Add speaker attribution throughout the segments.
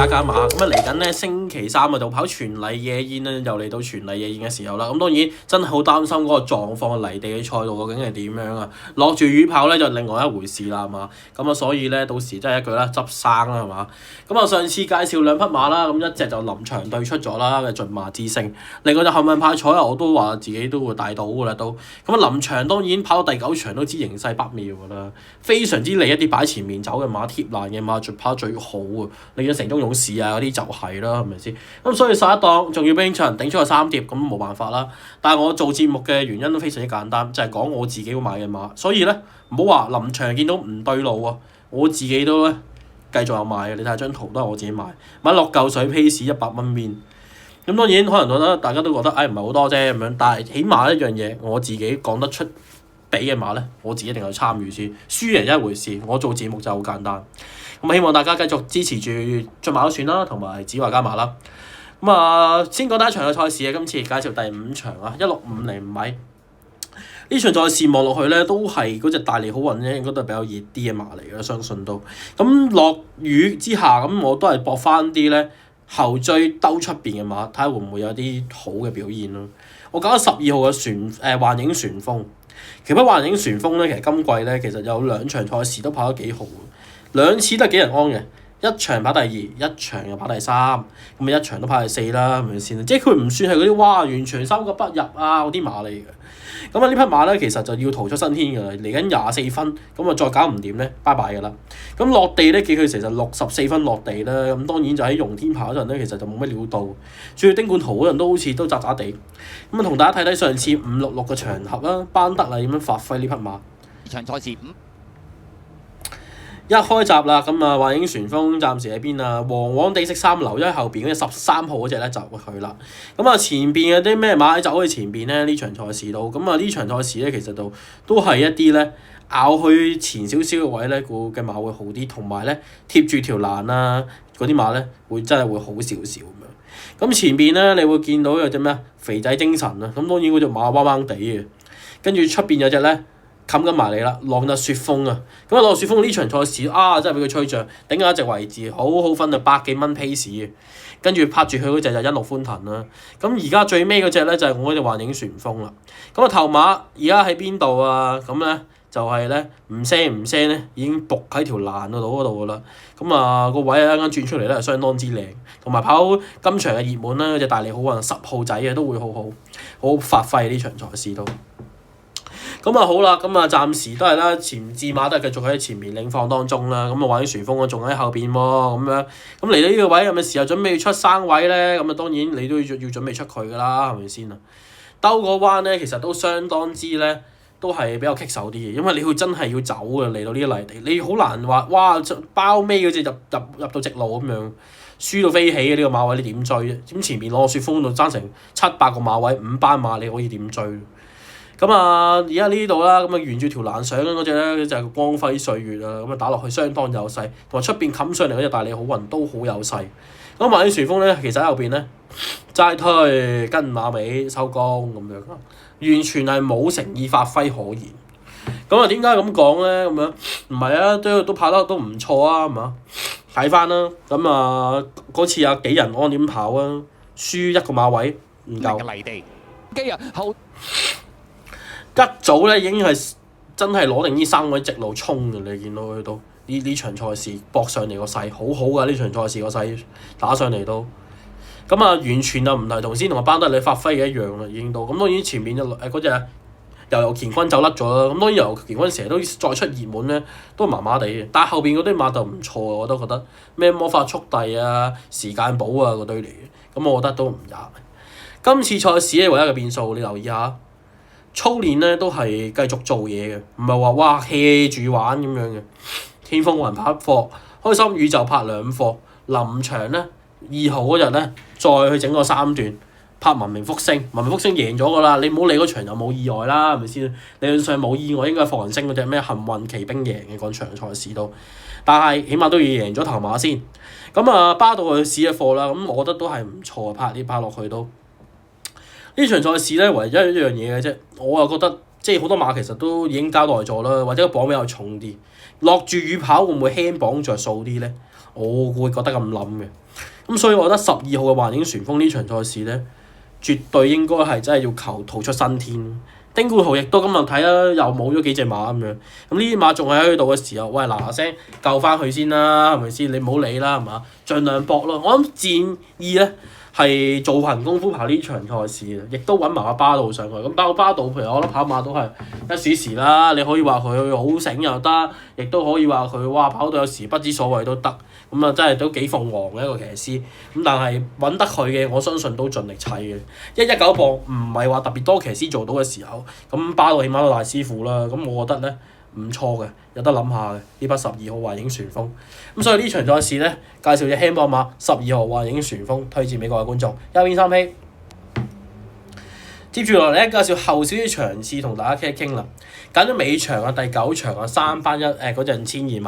Speaker 1: 加馬咁啊！嚟緊咧星期三啊，就跑全麗夜宴啦，又嚟到全麗夜宴嘅時候啦。咁當然真係好擔心嗰個狀況，泥地嘅賽道究竟係點樣啊？落住雨跑咧就另外一回事啦，係嘛？咁啊，所以咧到時真係一句啦，執生啦，係嘛？咁啊，上次介紹兩匹馬啦，咁一隻就臨場對出咗啦嘅駿馬之星，另外就幸運派彩啊，我都話自己都會帶到㗎啦都。咁啊，臨場當然跑到第9場都知形勢不妙㗎啦，非常之利一啲擺前面走嘅馬，貼欄嘅馬，跑最好啊！你嘅城中勇士啊嗰啲就係啦，係咪先？咁所以11檔仲要俾場人頂出個3碟，咁冇辦法啦。但係我做節目嘅原因都非常之簡單，就係講我自己會買嘅馬。所以咧唔好話臨場見到唔對路啊，我自己都咧繼續有買嘅。你睇下張圖都係我自己買落嚿水 pace 100蚊面。咁當然可能覺得大家都覺得唔係好多啫咁樣，但係起碼一樣嘢我自己講得出比嘅馬咧，我自己一定有參與先。輸贏一回事，我做節目就好簡單。咁希望大家繼續支持住駿馬優選啦，同埋子華加碼啦。咁啊，先講第一場嘅賽事啊，今次介紹第5場啊，1650米。呢場賽事望落去咧，都係嗰隻大利好運咧，應該都係比較熱啲嘅馬嚟嘅，相信都。咁落雨之下，咁我都係搏翻啲咧後追兜出邊嘅馬，睇下會唔會有啲好嘅表現咯。我搞咗12號嘅幻影旋風。其實幻影旋風咧，其實今季咧其實有2場賽事都跑得幾好。2次都係幾人安嘅，一場跑第2，一場又跑第3，咁啊一場都跑第4啦，係咪先？即係佢唔算係嗰啲完全收割不入啊嗰啲馬嚟嘅。咁啊呢匹馬咧其實就要逃出生天㗎啦，嚟緊24分，咁啊再搞唔掂咧，拜拜㗎啦。咁落地咧見佢其實64分落地啦，咁當然就喺容天跑嗰陣咧，其實就冇乜料到。主要丁冠豪嗰陣都好似都渣渣地。咁啊同大家睇睇上次566嘅場合啦，班德啦點樣發揮呢匹馬？
Speaker 2: 場賽事
Speaker 1: 一開閘啦，咁啊幻影旋風暫時喺邊啊？黃黃地色3流，因為後邊嗰隻13號嗰隻咧就會去啦。咁啊前邊有啲咩馬走去前邊咧？呢場賽事度，咁啊呢場賽事咧其實都係一啲咧咬去前少少嘅位咧，個嘅馬會好啲，同埋咧貼住條欄啊嗰啲馬咧會真係會好少少咁樣。咁前邊咧你會見到有隻咩肥仔精神啊，咁當然嗰隻馬彎彎地嘅，跟住出邊有隻咧。冚緊埋你啦，浪得雪風啊！咁啊，浪雪風呢場賽事真係俾佢吹脹，頂下一隻位置，好好分啊，100幾蚊 pace 嘅。跟住拍住佢嗰隻就一路歡騰啦。咁而家最尾嗰隻咧就係我嗰隻幻影旋風啦。咁啊頭馬而家喺邊度啊？咁咧就係咧唔聲咧，已經仆喺條欄嗰度噶啦。咁啊個位一間轉出嚟咧，相當之靚，同埋跑今場嘅熱門啦，嗰隻大利好運10號仔啊，都會好發揮呢場賽事都。咁啊好啦，咁啊暫時都係啦，前置馬都係繼續喺前面領放當中啦。咁啊幻影旋風啊仲喺後邊喎，咁樣咁嚟到呢個位係咪時候準備要出生位咧？咁啊當然你都要準備出佢噶啦，係咪先啊？兜個彎咧，其實都相當之咧，都係比較棘手啲嘅，因為你會真係要走嘅嚟到呢個泥地，你好難話包尾嗰隻入到直路咁樣，輸到飛起嘅呢個馬位你點追啫？咁前面落雪風度爭成700個馬位，5班馬你可以點追？咁啊，而家呢度啦，咁啊沿住條欄上嗰隻咧就係光輝歲月啊，咁啊打落去相當有勢，同埋出邊冚上嚟嗰隻大利好運都好有勢。咁幻影旋風咧，其實喺後邊咧齋推跟馬尾收工咁樣，完全係冇誠意發揮可言。咁啊點解咁講咧？咁樣唔係啊，都跑得都唔錯啊，係嘛？睇翻啦，咁啊嗰次幾人安點跑啊？輸1個馬位唔夠。
Speaker 2: 泥地機啊後。
Speaker 1: 一早咧已經係真係攞定呢3位直路衝嘅，你見到佢都呢場賽事搏上嚟個勢好好㗎，呢場賽事個勢打上嚟都咁啊，完全就唔係同先同班德里發揮嘅一樣啦，已經到咁當然前面嗰隻悠乾坤走甩咗啦，咁當然悠乾坤成日都再出熱門咧都麻麻地嘅，但係後邊嗰堆馬就唔錯，我都覺得咩魔法速遞啊、時間寶啊嗰堆嚟嘅，咁我覺得都唔曳。今次賽事咧唯一嘅變數，你留意下。操練咧都係繼續做嘢嘅，唔係話hea 住玩咁樣嘅。天風雲拍1課，開心宇宙拍2課，臨場咧2號嗰日咧再去整個3段拍文明復星，文明復星贏咗㗎啦，你唔好理嗰場又冇意外啦，係咪先？理論上冇意外應該係霍雲星嗰隻咩幸運騎兵贏嘅嗰場賽事都，但係起碼都要贏咗頭馬先。咁啊巴到去試1課啦，咁我覺得都係唔錯，拍落去都。呢場賽事咧，唯一一樣嘢嘅啫，我又覺得即係好多馬其實都已經交代咗啦，或者個磅比較重啲，落住雨跑會唔會輕磅着數啲咧？我會覺得咁諗嘅。咁所以我覺得12號嘅幻影旋風呢場賽事咧，絕對應該係真係要求逃出生天。丁冠豪亦都今日睇啦，又冇咗幾隻馬咁樣。咁呢啲馬仲喺度嘅時候，喂嗱嗱聲救翻佢先啦，係咪先？你唔好理啦，係嘛？盡量搏咯。我諗戰意咧係做份功夫跑呢場賽事嘅，亦都揾埋阿巴道上去。咁巴道譬如我覺得跑馬都係一時時啦。你可以話佢好醒又得，亦都可以話佢哇跑到有時不知所謂都得。咁啊真係都幾鳳凰嘅一個騎師。咁但係揾得佢嘅，我相信都盡力砌嘅。119磅唔係話特別多騎師做到嘅時候，咁巴道起碼都大師傅啦。咁我覺得咧唔錯嘅，有得諗下嘅呢匹12號幻影旋風。咁所以呢場賽事咧，介紹隻輕磅馬12號幻影旋風，推薦俾各位觀眾。一邊三希，接住落嚟咧，介紹後少少場次同大家傾一傾啦。揀咗尾場啊、第9場啊、3班嗰陣1200米。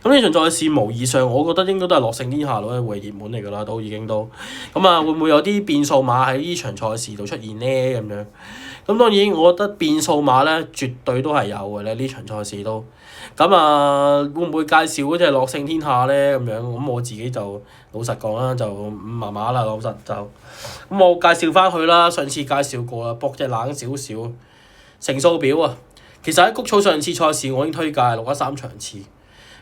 Speaker 1: 咁呢場賽事無疑上，我覺得應該都係樂勝天下攞一回熱門嚟㗎啦，都已經都。咁啊，會唔會有啲變數馬喺呢場賽事度出現咧？咁樣。咁當然，我覺得變數馬咧，絕對都係有嘅咧。呢場賽事都。咁啊，會唔會介紹嗰隻樂勝天下咧？咁樣，咁我自己就老實講啦，就麻麻啦，老實就。咁我介紹翻佢啦，上次介紹過啦，搏隻冷少少。成數表啊，其實喺谷草上次賽事我已經推介613場次。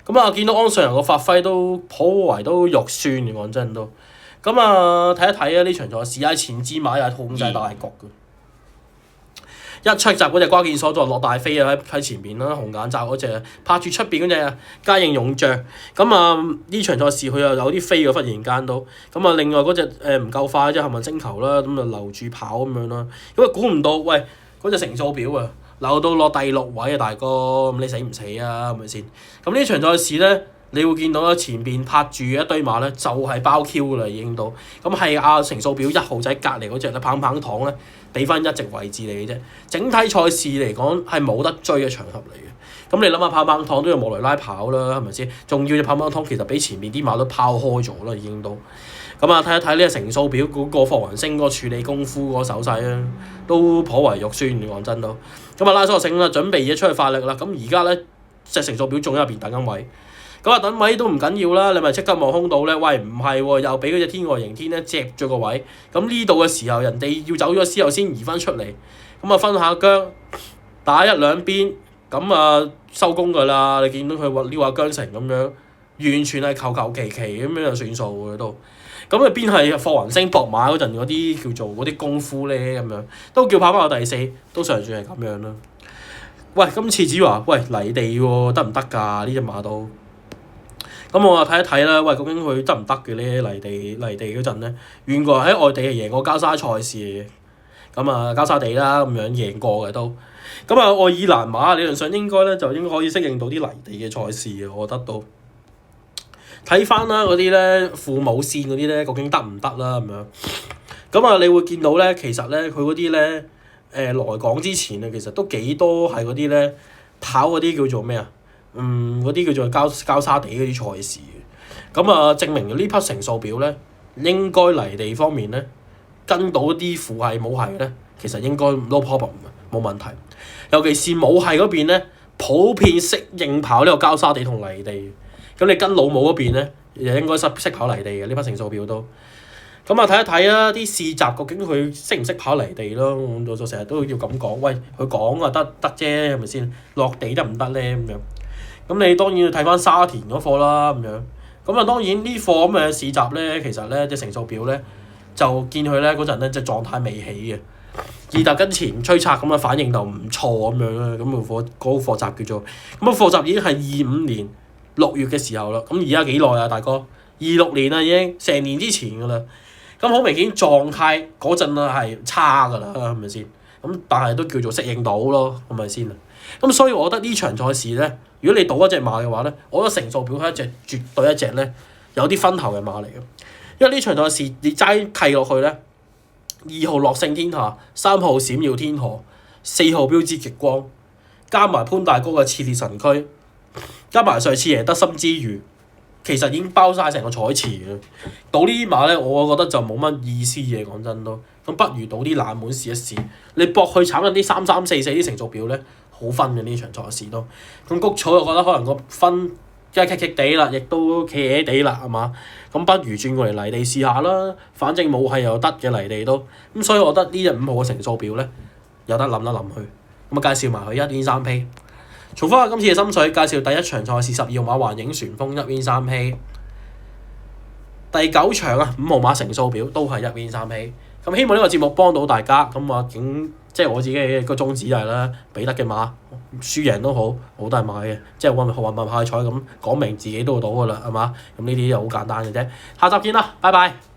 Speaker 1: 咁啊，見到安上人個發揮都頗為都肉酸嘅，講真都。咁啊，睇一睇啊，呢場賽事喺前支馬又係控制大局嘅。一出閘嗰隻關鍵所在落大飛啊，喺前邊啦，紅眼罩嗰隻拍住出邊嗰隻嘉應勇將。咁啊，呢場賽事佢又有啲飛嘅，忽然間都。咁啊，另外嗰隻唔夠快啫，係咪星球啦？咁就留住跑咁樣啦。咁啊，估唔到喂嗰隻成數表啊，留到落第6位啊，大哥，咁你死唔死啊？係咪先？咁呢場賽事咧，你會見到啦，前邊拍住一堆馬咧，就係包 Q 啦，已經到。咁係阿成數表1號仔隔離嗰隻咧，棒棒糖咧。俾翻一席位置你嘅啫，整體賽事嚟講係冇得追嘅場合嚟嘅。咁你諗下，棒棒糖都要莫雷拉跑啦，係咪先？仲要隻棒棒糖其實俾前面啲馬都拋開咗啦，已經都。咁啊，睇一睇呢個成數表嗰個霍雲星嗰個處理功夫嗰個手勢啊，都頗為肉酸，講真都。咁啊，拉索性啦，準備而家出去發力啦。咁而家咧隻成數表仲喺入邊等緊位。咁啊，等位都唔緊要啦，你咪即刻望空到咧。喂，唔係喎，又俾嗰隻天外迎天咧夾咗個位。咁呢度嘅時候，人哋要走咗之後先移翻出嚟。咁啊，分下姜，打一兩邊，咁啊收工㗎啦。你見到佢撩下姜城咁樣，完全係求求其其咁樣就算數嘅都。咁啊，邊係霍雲星搏馬嗰陣嗰啲叫做嗰啲功夫咧？咁樣都叫跑翻到第4，都尚算係咁樣啦。喂，今次只話喂泥地喎，得唔得㗎？呢隻馬都。咁我啊睇一睇啦，喂，究竟佢得唔得嘅咧？泥地嗰陣咧，原來喺外地係贏過交沙賽事嘅，咁啊交沙地啦咁樣贏過嘅都。咁啊愛爾蘭馬理論上應該咧就應該可以適應到啲泥地嘅賽事嘅，我覺得都。睇翻啦嗰啲咧父母線嗰啲咧，究竟得唔得啦咁樣？咁啊你會見到咧，其實咧佢嗰啲咧來港之前啊，其實都幾多係嗰啲咧跑嗰啲叫做咩啊？嗰啲叫做交沙地嗰啲賽事嘅，咁啊證明呢匹成數表咧，應該泥地方面咧跟到啲父系母系咧，其實應該 no problem 嘅，冇問題。尤其是母系嗰邊咧，普遍適應跑呢個交沙地同泥地。咁你跟老母嗰邊咧，又應該識跑泥地嘅呢匹成數表都。咁啊睇一睇啊，啲試閘究竟佢識唔識跑泥地咯？我就成日都要咁講，喂，佢講啊得啫，係咪先？落地得唔得咧咁樣？咁你當然要睇翻沙田嗰課啦，咁樣。咁啊當然呢課咁嘅試閘咧，其實咧隻成數表咧就見佢咧嗰陣咧隻狀態未起嘅，二搭跟前催策咁啊反應就唔錯咁樣啦。咁個課閘叫做咁啊課閘已經係25年6月嘅時候啦。咁而家幾耐啊大哥？26年啦已經，成年之前噶啦。咁好明顯狀態嗰陣啊係差噶啦，係咪先？咁但係都叫做適應到咯，係咪先啊？咁所以我覺得呢場賽事咧，如果你賭一隻馬嘅話咧，我覺得成數表係一隻絕對一隻咧有啲分頭嘅馬嚟嘅，因為呢場賽事你齋契落去咧，2號樂勝天下、3號閃耀天河、4號標誌極光，加埋潘大哥嘅熾烈神驅，加埋上次贏得心之餘，其實已經包晒成個彩池嘅。賭呢啲馬咧，我覺得就冇乜意思嘅，講真都。咁不如賭啲冷門試一試。你搏去炒緊啲3344啲成數表咧，好分嘅呢場賽事都。咁谷草我覺得可能個分梗係棘棘地啦，亦都企企地啦，係嘛？咁不如轉過嚟泥地試下啦，反正冇係又得嘅泥地都。咁所以我覺得呢隻5號嘅成數表咧，有得諗一諗去。咁啊介紹埋佢1 win 3批。重複下今次嘅心水，介紹第一場賽事12號馬環影旋風1 win 3批。第9場啊5號馬成數表都係1 win 3批。咁希望呢個節目幫到大家。咁啊即係我自己嘅個宗旨就係啦，俾得嘅馬輸贏都好，我都係買嘅。即係運派彩咁講明自己都會賭㗎啦，係嘛？咁呢啲就好簡單嘅啫。下集見啦，拜拜。